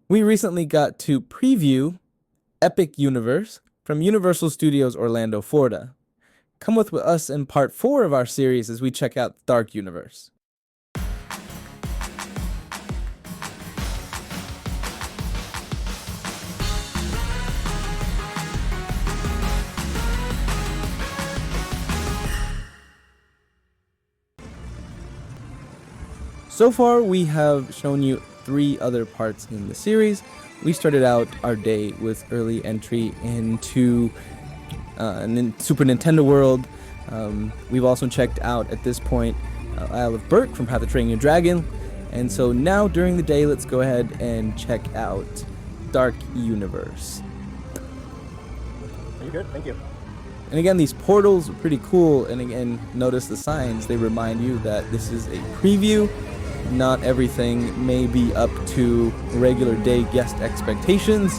We recently got to preview Epic Universe from Universal Studios Orlando, Florida. Come with us in part 4 of our series as we check out Dark Universe. So far, we have shown you 3 other parts in the series. We started out our day with early entry into Super Nintendo World. We've also checked out, at this point, Isle of Berk from Path of Training Your Dragon. And so now, during the day, let's go ahead and check out Dark Universe. You're good, thank you. And again, these portals are pretty cool. And again, notice the signs. They remind you that this is a preview. Not everything may be up to regular day guest expectations.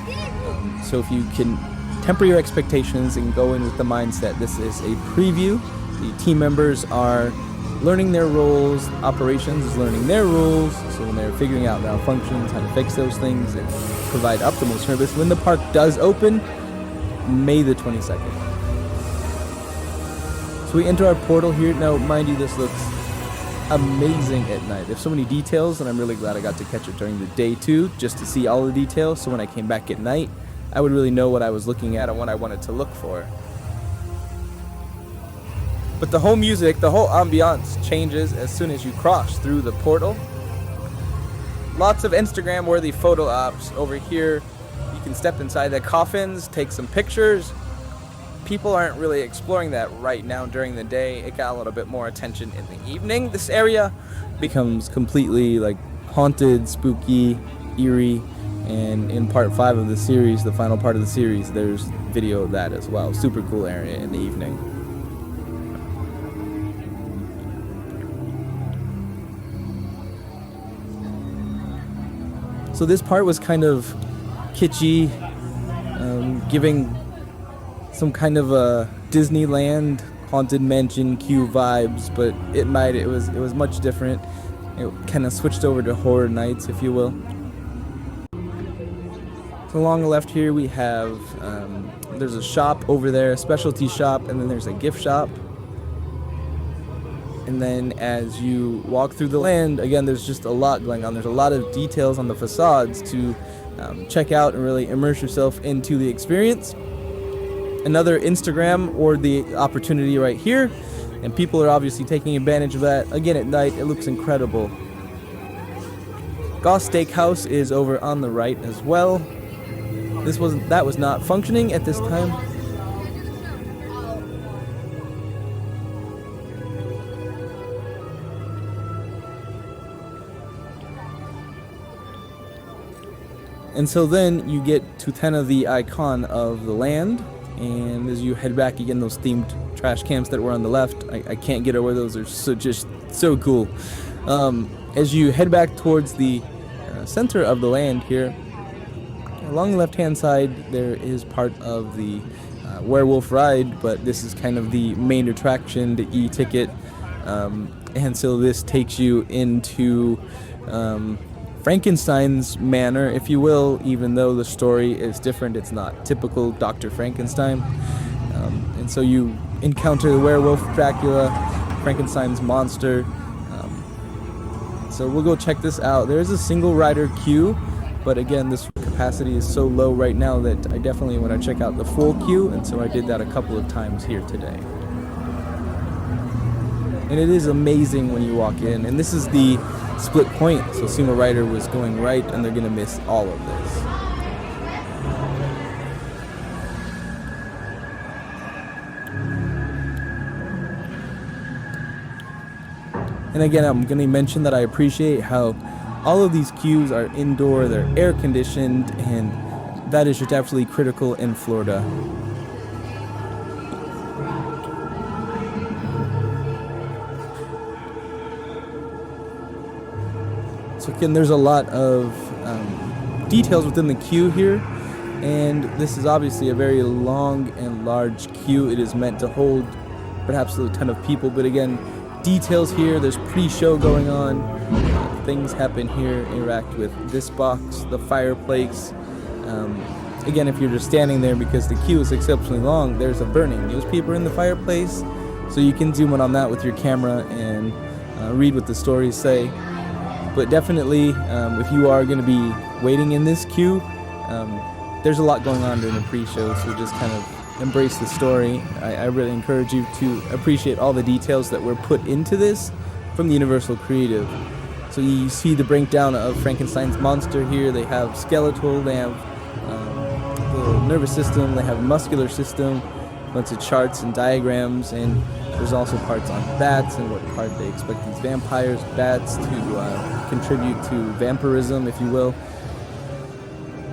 So if you can temper your expectations and go in with the mindset this is a preview, the team members are learning their roles, operations is learning their rules, so when they're figuring out malfunctions, how to fix those things and provide optimal service when the park does open, May the 22nd. So we enter our portal here. Now, mind you, this looks amazing at night. There's so many details, and I'm really glad I got to catch it during the day too, just to see all the details, so when I came back at night, I would really know what I was looking at and what I wanted to look for. But the whole music, the whole ambiance changes as soon as you cross through the portal. Lots of Instagram-worthy photo ops over here. You can step inside the coffins, take some pictures. People aren't really exploring that right now during the day. It got a little bit more attention in the evening. This area becomes completely like haunted, spooky, eerie, and in part 5 of the series, the final part of the series, there's video of that as well. Super cool area in the evening. So this part was kind of kitschy, giving some kind of a Disneyland Haunted Mansion Q vibes, but it was much different. It kind of switched over to Horror Nights, if you will. So along the left here we have there's a shop over there, a specialty shop, and then there's a gift shop. And then as you walk through the land, again, there's just a lot going on. There's a lot of details on the facades to check out and really immerse yourself into the experience. Another Instagram or the opportunity right here, and people are obviously taking advantage of that. Again, at night, it looks incredible. Goss Steakhouse is over on the right as well. That was not functioning at this time. And so then you get to kind of the icon of the land. And as you head back again, those themed trash cans that were on the left, I can't get over those. They're just so cool. As you head back towards the center of the land here, along the left-hand side, there is part of the werewolf ride, but this is kind of the main attraction, the e-ticket. And so this takes you into Frankenstein's manor, if you will, even though the story is different. It's not typical Dr. Frankenstein. And so you encounter the werewolf, Dracula, Frankenstein's monster. So we'll go check this out. There is a single rider queue, but again, this capacity is so low right now that I definitely want to check out the full queue, and so I did that a couple of times here today. And it is amazing when you walk in, and this is the split point, so single rider was going right, and they're going to miss all of this. And again, I'm going to mention that I appreciate how all of these queues are indoor, they're air conditioned, and that is just absolutely critical in Florida. So again, there's a lot of details within the queue here, and this is obviously a very long and large queue. It is meant to hold perhaps a ton of people, but again, details here. There's pre-show going on. things happen here, interact with this box, the fireplace. Again, if you're just standing there because the queue is exceptionally long, there's a burning newspaper in the fireplace, so you can zoom in on that with your camera and read what the stories say. But definitely, if you are going to be waiting in this queue, there's a lot going on during the pre-show, so just kind of embrace the story. I really encourage you to appreciate all the details that were put into this from the Universal Creative. So you see the breakdown of Frankenstein's monster here. They have skeletal, they have the nervous system, they have muscular system, bunch of charts and diagrams, and there's also parts on bats and what part they expect these vampires, bats, to contribute to vampirism, if you will.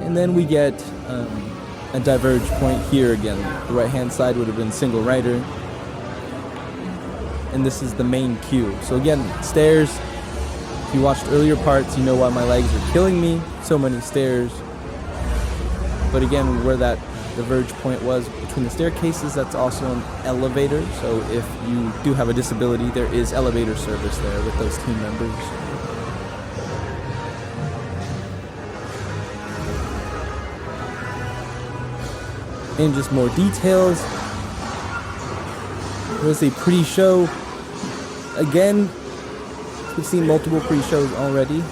And then we get a diverge point here again. The right hand side would have been single rider, and this is the main queue. So again, stairs. If you watched earlier parts, you know why my legs are killing me. So many stairs. But again, where that diverge point was between the staircases, that's also an elevator. So if you do have a disability, there is elevator service there with those team members. And just more details. It was a pre-show. Again, we've seen multiple pre-shows already.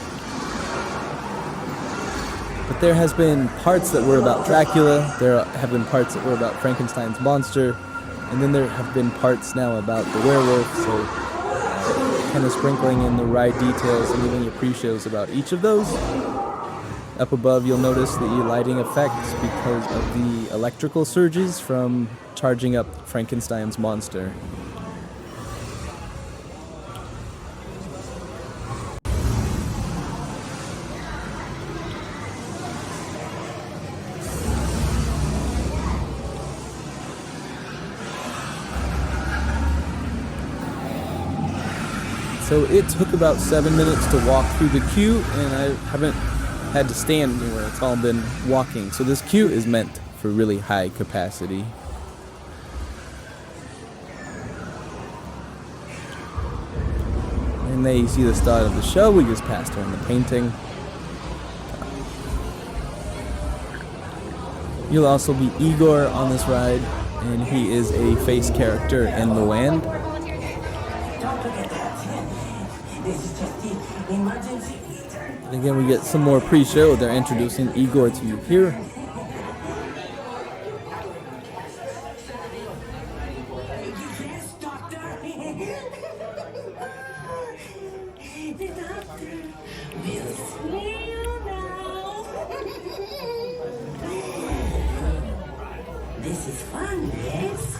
But there has been parts that were about Dracula, there have been parts that were about Frankenstein's monster, and then there have been parts now about the werewolf, so kind of sprinkling in the right details and giving you pre-shows about each of those. Up above, you'll notice the lighting effects because of the electrical surges from charging up Frankenstein's monster. So it took about 7 minutes to walk through the queue, and I haven't had to stand anywhere. It's all been walking. So this queue is meant for really high capacity. And there you see the start of the show. We just passed on the painting. You'll also be Igor on this ride, and he is a face character in the land. And again, we get some more pre-show. They're introducing Igor to you here. This is fun, yes?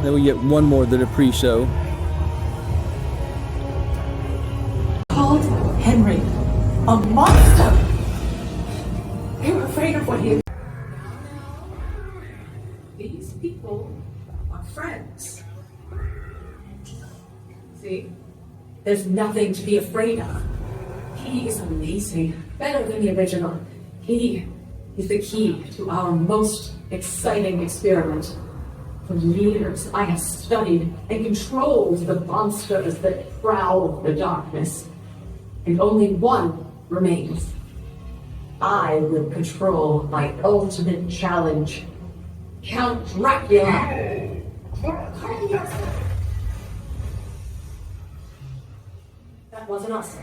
Then we get one more that are pre-show. Called Henry a monster. You were afraid of what he. These people are friends. See, there's nothing to be afraid of. He is amazing, better than the original. He is the key to our most exciting experiment. For years, I have studied and controlled the monsters that prowl the darkness, and only one remains. I will control my ultimate challenge, Count Dracula. That wasn't us.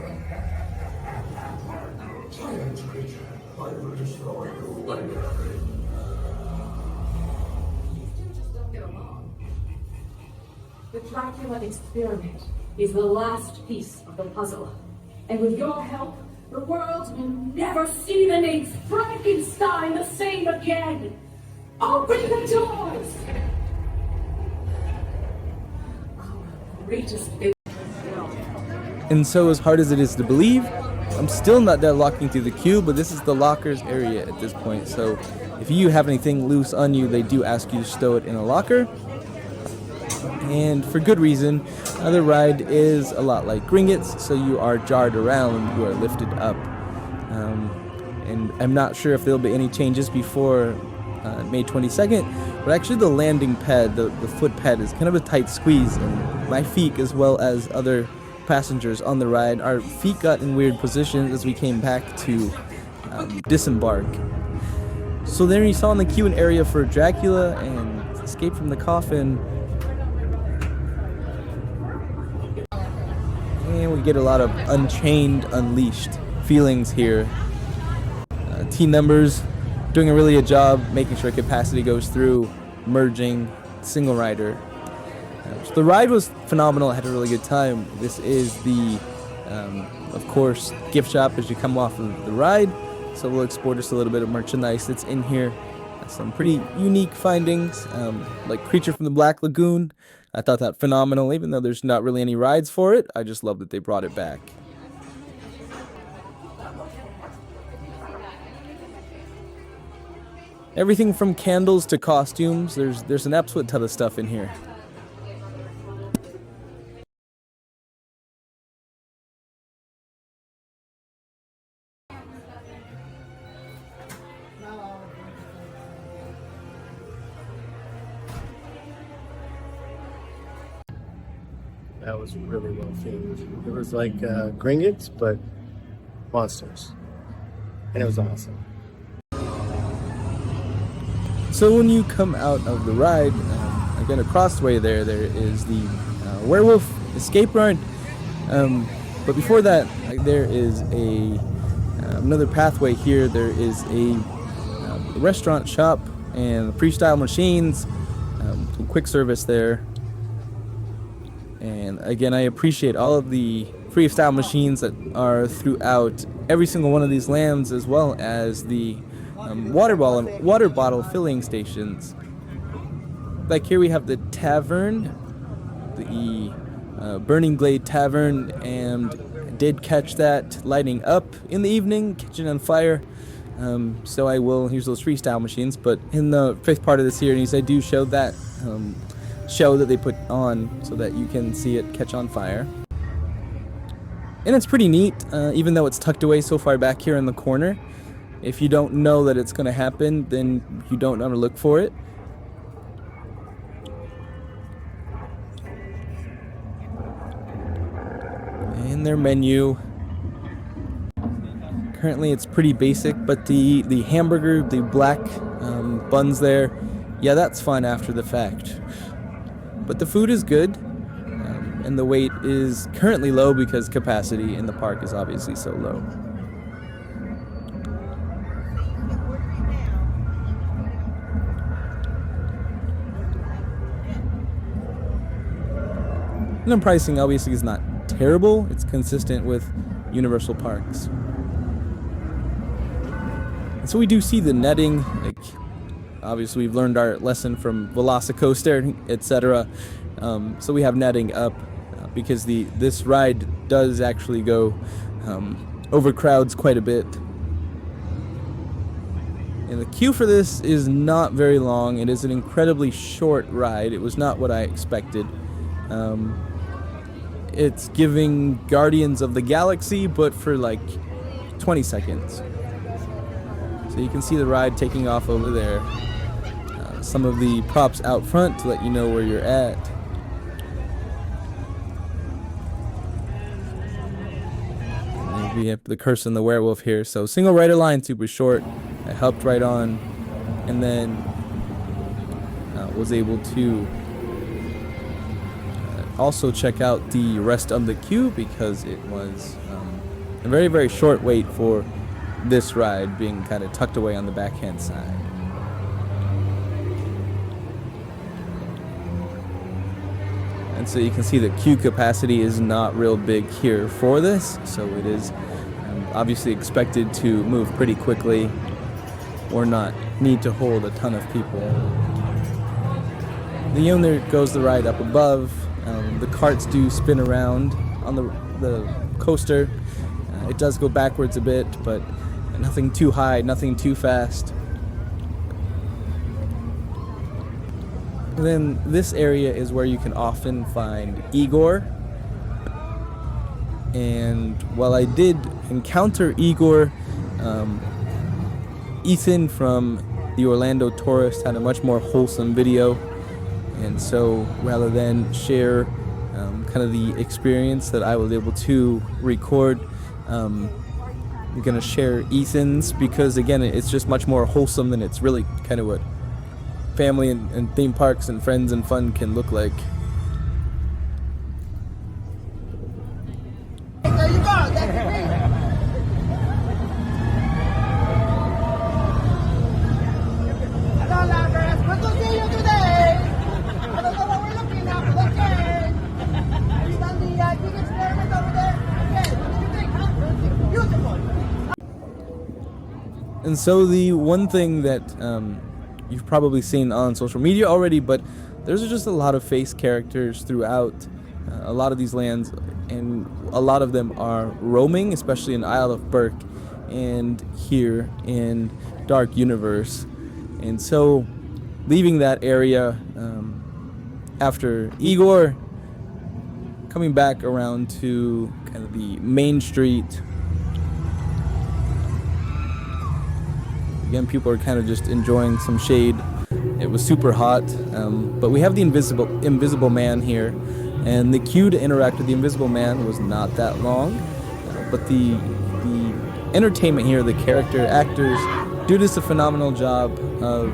Giant creature, I will destroy you later. The Dracula experiment is the last piece of the puzzle. And with your help, the world will never see the name Frankenstein the same again. Open the doors! Our greatest victory. And so, as hard as it is to believe, I'm still not done locking through the queue, but this is the lockers area at this point. So if you have anything loose on you, they do ask you to stow it in a locker. And for good reason. The ride is a lot like Gringotts, so you are jarred around, you are lifted up. And and I'm not sure if there'll be any changes before May 22nd, but actually the landing pad, the foot pad, is kind of a tight squeeze, and my feet, as well as other passengers on the ride, our feet got in weird positions as we came back to disembark. So there you saw in the queue an area for Dracula and Escape from the Coffin. And we get a lot of Unchained, Unleashed feelings here. Team members doing a really good job making sure capacity goes through, merging, single rider. So the ride was phenomenal. I had a really good time. This is the, of course, gift shop as you come off of the ride. So we'll explore just a little bit of merchandise that's in here. Some pretty unique findings, like Creature from the Black Lagoon. I thought that phenomenal, even though there's not really any rides for it. I just love that they brought it back. Everything from candles to costumes. There's an absolute ton of stuff in here. That was really well themed. It was like Gringotts, but monsters. And it was awesome. So when you come out of the ride, again across the way there is the werewolf escape ride. But before that, there is another pathway here. There is a restaurant shop and freestyle machines, some quick service there. And again, I appreciate all of the freestyle machines that are throughout every single one of these lands, as well as the water bottle filling stations. Like here we have the tavern, the Burning Glade Tavern, and did catch that lighting up in the evening, catching on fire. So I will use those freestyle machines, but in the fifth part of the series, I do show that show that they put on so that you can see it catch on fire. And it's pretty neat, even though it's tucked away so far back here in the corner. If you don't know that it's going to happen, then you don't ever look for it. And their menu. Currently it's pretty basic, but the hamburger, the black buns there, yeah, that's fun after the fact. But the food is good, and the wait is currently low because capacity in the park is obviously so low. And the pricing obviously is not terrible. It's consistent with Universal Parks. And so we do see the netting, like obviously we've learned our lesson from Velocicoaster, etc. So we have netting up because this ride does actually go over crowds quite a bit. And the queue for this is not very long. It is an incredibly short ride. It was not what I expected. It's giving Guardians of the Galaxy, but for like 20 seconds. So you can see the ride taking off over there. Some of the props out front to let you know where you're at. And we have the Curse and the Werewolf here. So single rider line, super short. I helped right on, and then was able to also check out the rest of the queue because it was a very, very short wait for this ride, being kind of tucked away on the backhand side. And so you can see the queue capacity is not real big here for this, so it is obviously expected to move pretty quickly or not need to hold a ton of people. Then there goes the ride up above. The carts do spin around on the coaster. It does go backwards a bit, but nothing too high, nothing too fast. And then this area is where you can often find Igor. And while I did encounter Igor Ethan from the Orlando Tourist had a much more wholesome video, and so rather than share kind of the experience that I was able to record, I'm gonna share Ethan's, because again, it's just much more wholesome than it's really kind of what family and theme parks and friends and fun can look like. There you go. That's great. Hello, lovers. Good to see you today. I don't know what we're looking at, but okay. Have you done the big experiment over there? Okay. What do you think, huh? Beautiful. And so the one thing that you've probably seen on social media already, but there's just a lot of face characters throughout a lot of these lands, and a lot of them are roaming, especially in Isle of Burke and here in Dark Universe. And so leaving that area after Igor, coming back around to kind of the main street. Again, people are kind of just enjoying some shade. It was super hot, but we have the invisible man here, and the queue to interact with the invisible man was not that long, but the entertainment here, the character actors do just a phenomenal job of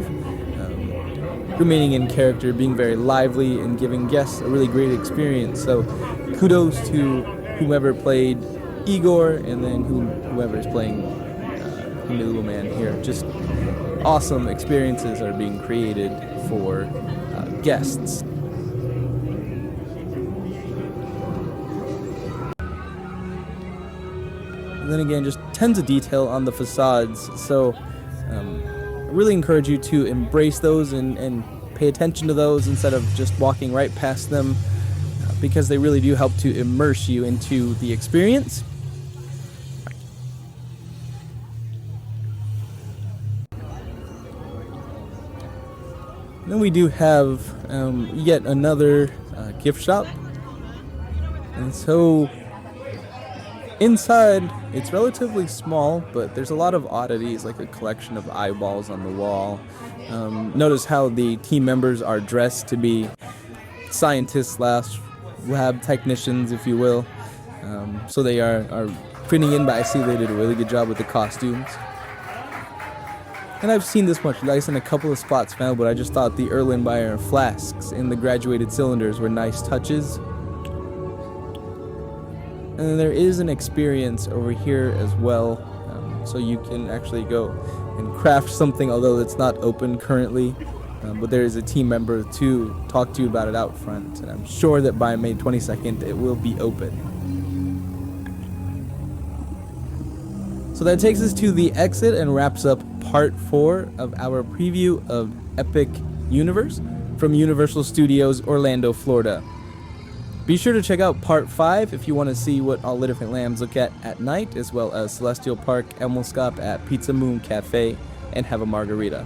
remaining in character, being very lively, and giving guests a really great experience. So kudos to whoever played Igor, and then whoever is playing Invisible Man here. Just awesome experiences are being created for guests. And then again, just tons of detail on the facades. So I really encourage you to embrace those and pay attention to those instead of just walking right past them, because they really do help to immerse you into the experience. Then we do have yet another gift shop, and so inside it's relatively small, but there's a lot of oddities, like a collection of eyeballs on the wall. Notice how the team members are dressed to be scientists / lab technicians, if you will. So they are fitting in, but I see they did a really good job with the costumes. And I've seen this merchandise in a couple of spots found, but I just thought the Erlenmeyer flasks and the graduated cylinders were nice touches. And then there is an experience over here as well, so you can actually go and craft something, although it's not open currently. But there is a team member to talk to you about it out front, and I'm sure that by May 22nd it will be open. So that takes us to the exit and wraps up part 4 of our preview of Epic Universe from Universal Studios Orlando, Florida. Be sure to check out part 5 if you want to see what all the different lands look at night, as well as Celestial Park, Emilskop at Pizza Moon Cafe, and have a margarita.